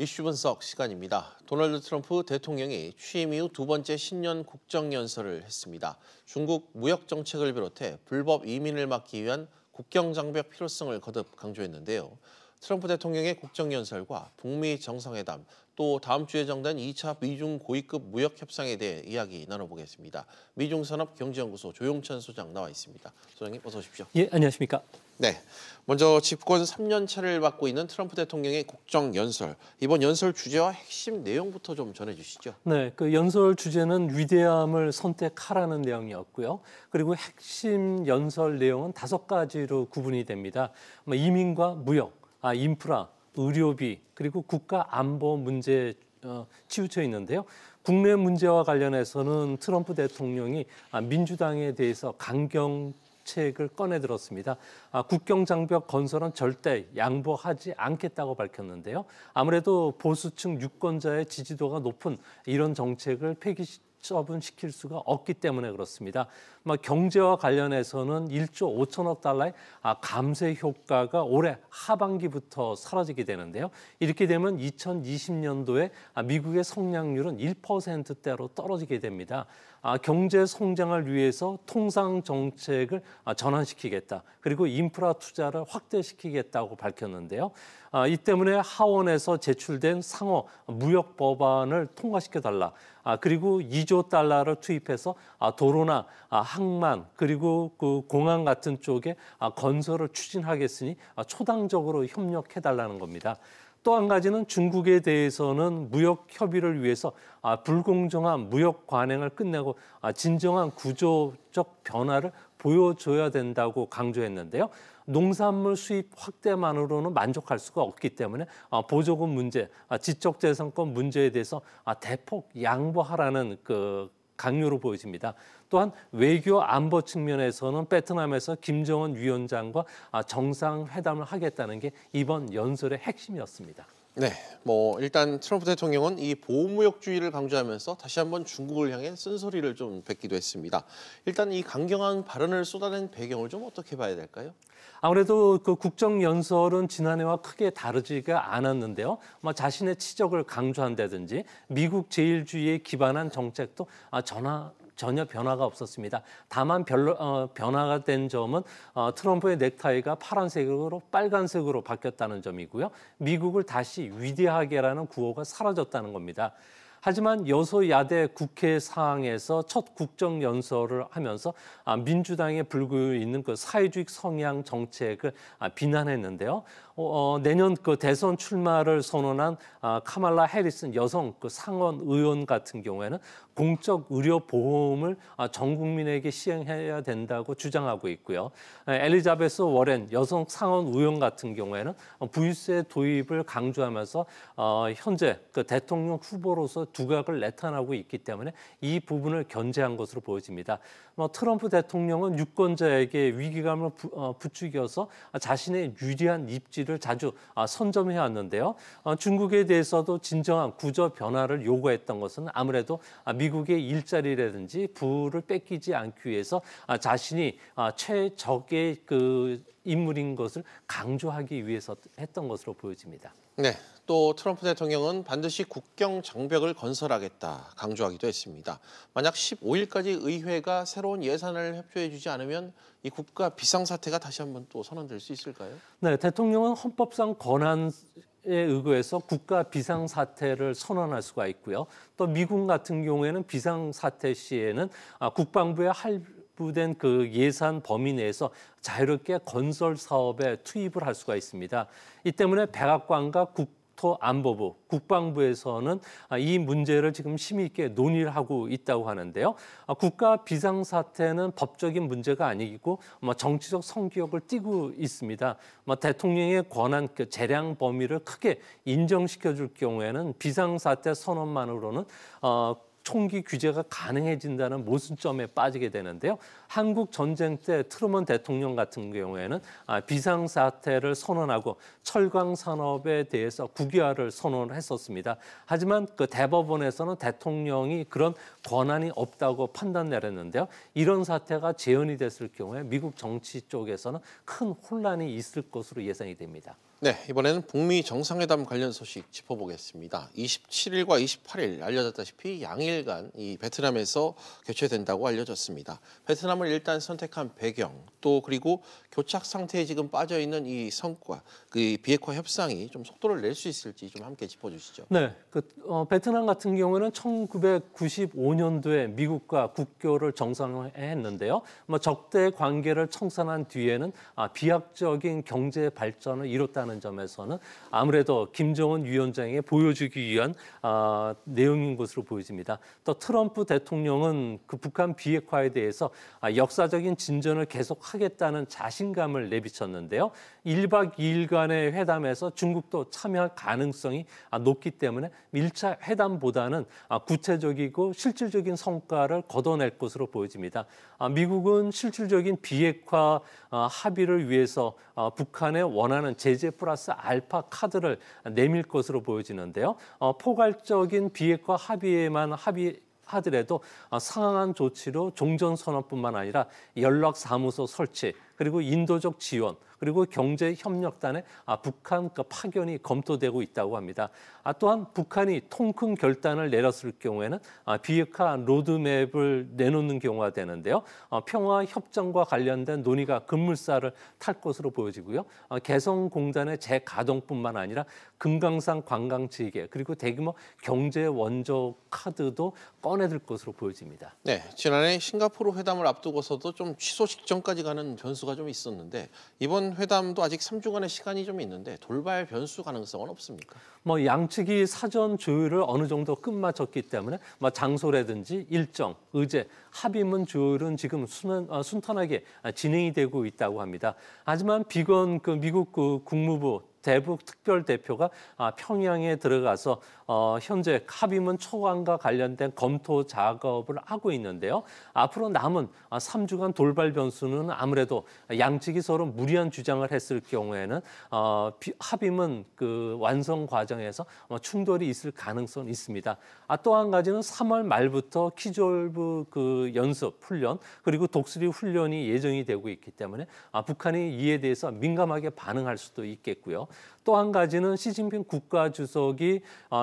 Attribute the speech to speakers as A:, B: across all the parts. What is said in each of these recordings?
A: 이슈 분석 시간입니다. 도널드 트럼프 대통령이 취임 이후 두 번째 신년 국정연설을 했습니다. 중국 무역 정책을 비롯해 불법 이민을 막기 위한 국경 장벽 필요성을 거듭 강조했는데요. 트럼프 대통령의 국정연설과 북미 정상회담, 또 다음 주에 예정된 2차 미중 고위급 무역 협상에 대해 이야기 나눠보겠습니다. 미중산업경제연구소 조용천 소장 나와 있습니다. 소장님 어서 오십시오.
B: 예, 안녕하십니까.
A: 네, 먼저 집권 3년 차를 맡고 있는 트럼프 대통령의 국정연설. 이번 연설 주제와 핵심 내용부터 좀 전해주시죠.
B: 네, 그 연설 주제는 위대함을 선택하라는 내용이었고요. 그리고 핵심 연설 내용은 5가지로 구분이 됩니다. 이민과 무역, 인프라, 의료비, 그리고 국가 안보 문제에 치우쳐 있는데요. 국내 문제와 관련해서는 트럼프 대통령이 민주당에 대해서 강경책을 꺼내들었습니다. 국경 장벽 건설은 절대 양보하지 않겠다고 밝혔는데요. 아무래도 보수층 유권자의 지지도가 높은 이런 정책을 처분시킬 수가 없기 때문에 그렇습니다. 경제와 관련해서는 1조 5천억 달러의 감세 효과가 올해 하반기부터 사라지게 되는데요. 이렇게 되면 2020년도에 미국의 성장률은 1%대로 떨어지게 됩니다. 경제 성장을 위해서 통상 정책을 전환시키겠다. 그리고 인프라 투자를 확대시키겠다고 밝혔는데요. 이 때문에 하원에서 제출된 상호 무역 법안을 통과시켜달라. 그리고 2조 달러를 투입해서 도로나 항만 그리고 그 공항 같은 쪽에 건설을 추진하겠으니 초당적으로 협력해달라는 겁니다. 또 한 가지는 중국에 대해서는 무역 협의를 위해서 불공정한 무역 관행을 끝내고 진정한 구조적 변화를 보여줘야 된다고 강조했는데요. 농산물 수입 확대만으로는 만족할 수가 없기 때문에 보조금 문제, 지적재산권 문제에 대해서 대폭 양보하라는 강요로 보여집니다. 또한 외교 안보 측면에서는 베트남에서 김정은 위원장과 정상회담을 하겠다는 게 이번 연설의 핵심이었습니다.
A: 네, 일단 트럼프 대통령은 이 보호무역주의를 강조하면서 다시 한번 중국을 향해 쓴소리를 좀 뱉기도 했습니다. 일단 이 강경한 발언을 쏟아낸 배경을 좀 어떻게 봐야 될까요?
B: 아무래도 그 국정연설은 지난해와 크게 다르지가 않았는데요. 자신의 치적을 강조한다든지 미국 제일주의에 기반한 정책도 전혀 변화가 없었습니다. 다만 변화가 된 점은 트럼프의 넥타이가 파란색으로 빨간색으로 바뀌었다는 점이고요. 미국을 다시 위대하게라는 구호가 사라졌다는 겁니다. 하지만 여소야대 국회 상황에서 첫 국정연설을 하면서 민주당에 불고 있는 그 사회주의 성향 정책을 비난했는데요. 내년 그 대선 출마를 선언한 카말라 해리슨 여성 상원 의원 같은 경우에는 공적 의료 보험을 전 국민에게 시행해야 된다고 주장하고 있고요. 엘리자베스 워렌 여성 상원 의원 같은 경우에는 부유세 도입을 강조하면서 현재 그 대통령 후보로서 두각을 나타나고 있기 때문에 이 부분을 견제한 것으로 보여집니다. 트럼프 대통령은 유권자에게 위기감을 부추겨서 자신의 유리한 입지를 자주 선점해 왔는데요. 중국에 대해서도 진정한 구조 변화를 요구했던 것은 아무래도 미국의 일자리라든지 부를 뺏기지 않기 위해서 자신이 최적의 그 인물인 것을 강조하기 위해서 했던 것으로 보여집니다.
A: 네, 또 트럼프 대통령은 반드시 국경 장벽을 건설하겠다 강조하기도 했습니다. 만약 15일까지 의회가 새로운 예산을 협조해주지 않으면 이 국가 비상사태가 다시 한번 또 선언될 수 있을까요?
B: 네, 대통령은 헌법상 권한에 의거해서 국가 비상사태를 선언할 수가 있고요. 또 미국 같은 경우에는 비상사태 시에는 국방부의 할부된 그 예산 범위 내에서 자유롭게 건설 사업에 투입을 할 수가 있습니다. 이 때문에 백악관과 국토안보부, 국방부에서는 이 문제를 지금 심의 있게 논의를 하고 있다고 하는데요. 국가 비상사태는 법적인 문제가 아니고 정치적 성격을 띠고 있습니다. 대통령의 권한 재량 범위를 크게 인정시켜줄 경우에는 비상사태 선언만으로는 총기 규제가 가능해진다는 모순점에 빠지게 되는데요. 한국 전쟁 때 트루먼 대통령 같은 경우에는 비상사태를 선언하고 철강 산업에 대해서 국유화를 선언을 했었습니다. 하지만 그 대법원에서는 대통령이 그런 권한이 없다고 판단 내렸는데요. 이런 사태가 재현이 됐을 경우에 미국 정치 쪽에서는 큰 혼란이 있을 것으로 예상이 됩니다.
A: 네, 이번에는 북미 정상회담 관련 소식 짚어보겠습니다. 27일과 28일 알려졌다시피 양일간 이 베트남에서 개최된다고 알려졌습니다. 베트남을 일단 선택한 배경, 또 그리고 교착 상태에 지금 빠져 있는 이 성과, 그 비핵화 협상이 좀 속도를 낼 수 있을지 좀 함께 짚어주시죠.
B: 네, 베트남 같은 경우는 1995년도에 미국과 국교를 정상화했는데요. 적대 관계를 청산한 뒤에는 비약적인 경제 발전을 이뤘다는 점에서는 아무래도 김정은 위원장이 보여주기 위한 내용인 것으로 보여집니다. 또 트럼프 대통령은 그 북한 비핵화에 대해서 역사적인 진전을 계속하겠다는 자신감을 내비쳤는데요. 1박 2일간의 회담에서 중국도 참여할 가능성이 높기 때문에 1차 회담보다는 구체적이고 실질적인 성과를 거둬낼 것으로 보여집니다. 미국은 실질적인 비핵화 합의를 위해서 북한에 원하는 제재 플러스 알파 카드를 내밀 것으로 보여지는데요. 포괄적인 비핵화 합의에만 하더라도 상황한 조치로 종전선언뿐만 아니라 연락사무소 설치, 그리고 인도적 지원, 그리고 경제협력단의 북한 파견이 검토되고 있다고 합니다. 또한 북한이 통큰 결단을 내렸을 경우에는 비핵화 로드맵을 내놓는 경우가 되는데요. 평화협정과 관련된 논의가 급물살을 탈 것으로 보여지고요. 개성공단의 재가동뿐만 아니라 금강산 관광지계, 그리고 대규모 경제 원조 카드도 꺼내들 것으로 보여집니다.
A: 네, 지난해 싱가포르 회담을 앞두고서도 좀 취소 직전까지 가는 변수가 좀 있었는데 이번 회담도 아직 3주간의 시간이 좀 있는데 돌발 변수 가능성은 없습니까?
B: 양측이 사전 조율을 어느 정도 끝마쳤기 때문에 장소라든지 일정, 의제, 합의문 조율은 지금 순탄하게 진행이 되고 있다고 합니다. 하지만 비건 미국 국무부 대북 특별 대표가 평양에 들어가서 현재 합의문 초안과 관련된 검토 작업을 하고 있는데요. 앞으로 남은 3주간 돌발 변수는 아무래도 양측이 서로 무리한 주장을 했을 경우에는 합의문 완성 과정에서 충돌이 있을 가능성이 있습니다. 또 한 가지는 3월 말부터 키졸브 연습 훈련, 그리고 독수리 훈련이 예정이 되고 있기 때문에 북한이 이에 대해서 민감하게 반응할 수도 있겠고요. 또 한 가지는 시진핑 국가주석이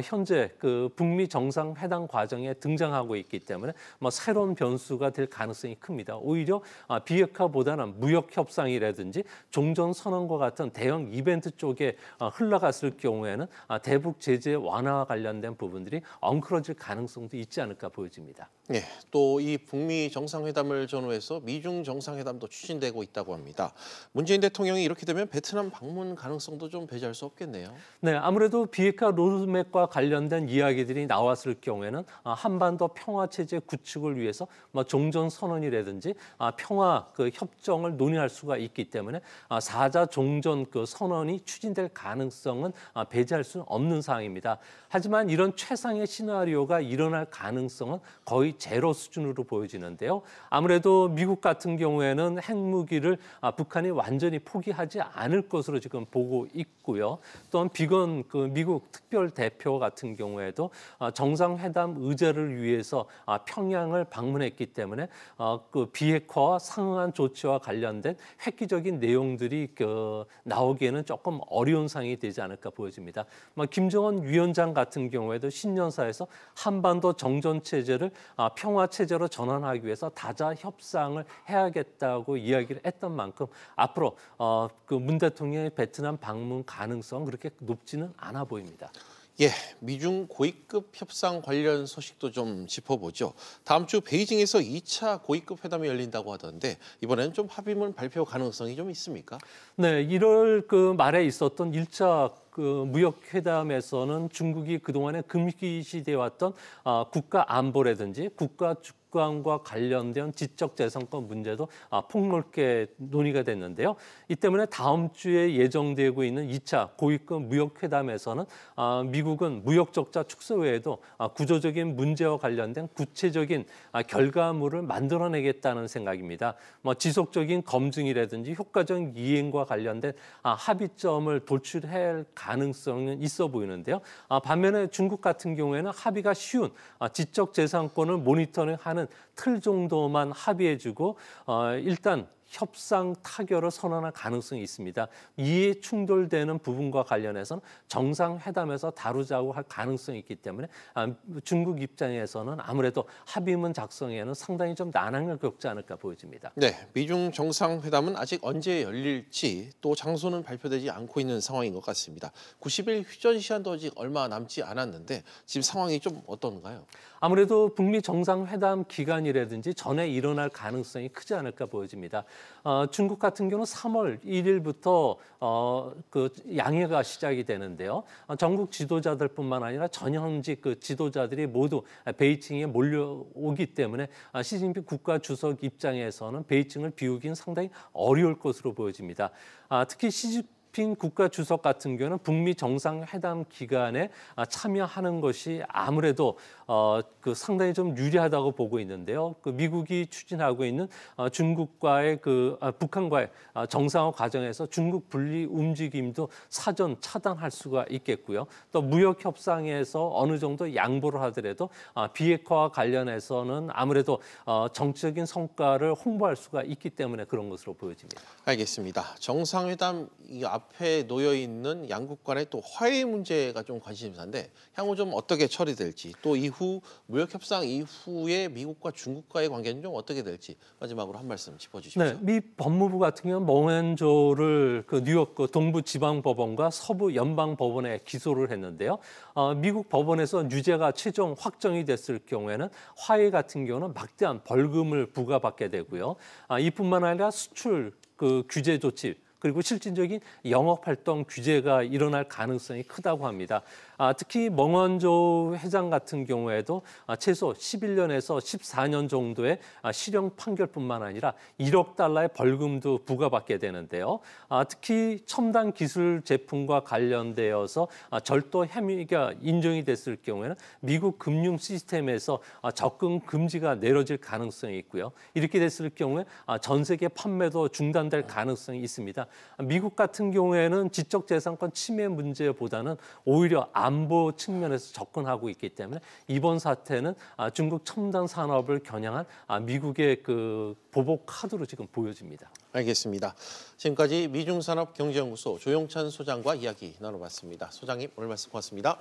B: 현재 북미 정상회담 과정에 등장하고 있기 때문에 새로운 변수가 될 가능성이 큽니다. 오히려 비핵화보다는 무역협상이라든지 종전선언과 같은 대형 이벤트 쪽에 흘러갔을 경우에는 대북 제재 완화와 관련된 부분들이 엉클어질 가능성도 있지 않을까 보여집니다.
A: 네, 또 이 북미 정상회담을 전후해서 미중 정상회담도 추진되고 있다고 합니다. 문재인 대통령이 이렇게 되면 베트남 방문 가능성도 좀 배제할 수 없겠네요.
B: 네, 아무래도 비핵화 로드맵과 관련된 이야기들이 나왔을 경우에는 한반도 평화 체제 구축을 위해서 종전 선언이라든지 평화 협정을 논의할 수가 있기 때문에 4자 종전 선언이 추진될 가능성은 배제할 수는 없는 사항입니다. 하지만 이런 최상의 시나리오가 일어날 가능성은 거의 제로 수준으로 보여지는데요. 아무래도 미국 같은 경우에는 핵무기를 북한이 완전히 포기하지 않을 것으로 지금 보고 있고요. 또한 비건 미국 특별 대표 같은 경우에도 정상회담 의제를 위해서 평양을 방문했기 때문에 비핵화와 상응한 조치와 관련된 획기적인 내용들이 나오기에는 조금 어려운 상황이 되지 않을까 보여집니다. 김정은 위원장 같은 경우에도 신년사에서 한반도 정전 체제를 평화 체제로 전환하기 위해서 다자 협상을 해야겠다고 이야기를 했던 만큼 앞으로 문 대통령의 베트남 방문 가능성 그렇게 높지는 않아 보입니다.
A: 예, 미중 고위급 협상 관련 소식도 좀 짚어보죠. 다음 주 베이징에서 2차 고위급 회담이 열린다고 하던데 이번에는 좀 합의문 발표 가능성이 좀 있습니까?
B: 네, 1월 말에 있었던 1차 무역회담에서는 중국이 그동안에 금기시되어 왔던 국가 안보라든지 국가 주권과 관련된 지적재산권 문제도 폭넓게 논의가 됐는데요. 이 때문에 다음 주에 예정되고 있는 2차 고위급 무역회담에서는 미국은 무역적자 축소 외에도 구조적인 문제와 관련된 구체적인 결과물을 만들어내겠다는 생각입니다. 지속적인 검증이라든지 효과적 이행과 관련된 합의점을 도출할 가능성은 있어 보이는데요. 반면에 중국 같은 경우에는 합의가 쉬운 지적재산권을 모니터링하는 틀 정도만 합의해주고 일단 협상 타결을 선언할 가능성이 있습니다. 이에 충돌되는 부분과 관련해서는 정상회담에서 다루자고 할 가능성이 있기 때문에 중국 입장에서는 아무래도 합의문 작성에는 상당히 좀 난항을 겪지 않을까 보여집니다.
A: 네, 미중 정상회담은 아직 언제 열릴지 또 장소는 발표되지 않고 있는 상황인 것 같습니다. 90일 휴전 시한도 아직 얼마 남지 않았는데 지금 상황이 좀 어떤가요?
B: 아무래도 북미 정상회담 기간이라든지 전에 일어날 가능성이 크지 않을까 보여집니다. 중국 같은 경우는 3월 1일부터 그 양해가 시작이 되는데요. 전국 지도자들뿐만 아니라 전현직 그 지도자들이 모두 베이징에 몰려오기 때문에 시진핑 국가 주석 입장에서는 베이징을 비우기는 상당히 어려울 것으로 보여집니다. 특히 시진핑 국가 주석 같은 경우는 북미 정상회담 기간에 참여하는 것이 아무래도 그 상당히 좀 유리하다고 보고 있는데요. 그 미국이 추진하고 있는 중국과의 북한과의 정상화 과정에서 중국 분리 움직임도 사전 차단할 수가 있겠고요. 또 무역 협상에서 어느 정도 양보를 하더라도 비핵화와 관련해서는 아무래도 정치적인 성과를 홍보할 수가 있기 때문에 그런 것으로 보여집니다.
A: 알겠습니다. 정상회담 이 앞에 놓여 있는 양국 간의 또 화해 문제가 좀 관심사인데 향후 좀 어떻게 처리될지 또 이후 무역 협상 이후에 미국과 중국과의 관계는 좀 어떻게 될지 마지막으로 한 말씀 짚어주십시오.
B: 네, 미 법무부 같은 경우는 멍앤조를 그 뉴욕 동부지방법원과 서부 연방법원에 기소를 했는데요. 미국 법원에서 유죄가 최종 확정이 됐을 경우에는 화해 같은 경우는 막대한 벌금을 부과받게 되고요. 이뿐만 아니라 수출 그 규제 조치 그리고 실질적인 영업활동 규제가 일어날 가능성이 크다고 합니다. 특히 멍원조 회장 같은 경우에도 최소 11년에서 14년 정도의 실형 판결뿐만 아니라 1억 달러의 벌금도 부과받게 되는데요. 특히 첨단 기술 제품과 관련되어서 절도 혐의가 인정이 됐을 경우에는 미국 금융 시스템에서 접근 금지가 내려질 가능성이 있고요. 이렇게 됐을 경우에 전 세계 판매도 중단될 가능성이 있습니다. 미국 같은 경우에는 지적재산권 침해 문제보다는 오히려 안보 측면에서 접근하고 있기 때문에 이번 사태는 중국 첨단 산업을 겨냥한 미국의 그 보복 카드로 지금 보여집니다.
A: 알겠습니다. 지금까지 미중산업경제연구소 조용찬 소장과 이야기 나눠봤습니다. 소장님 오늘 말씀 고맙습니다.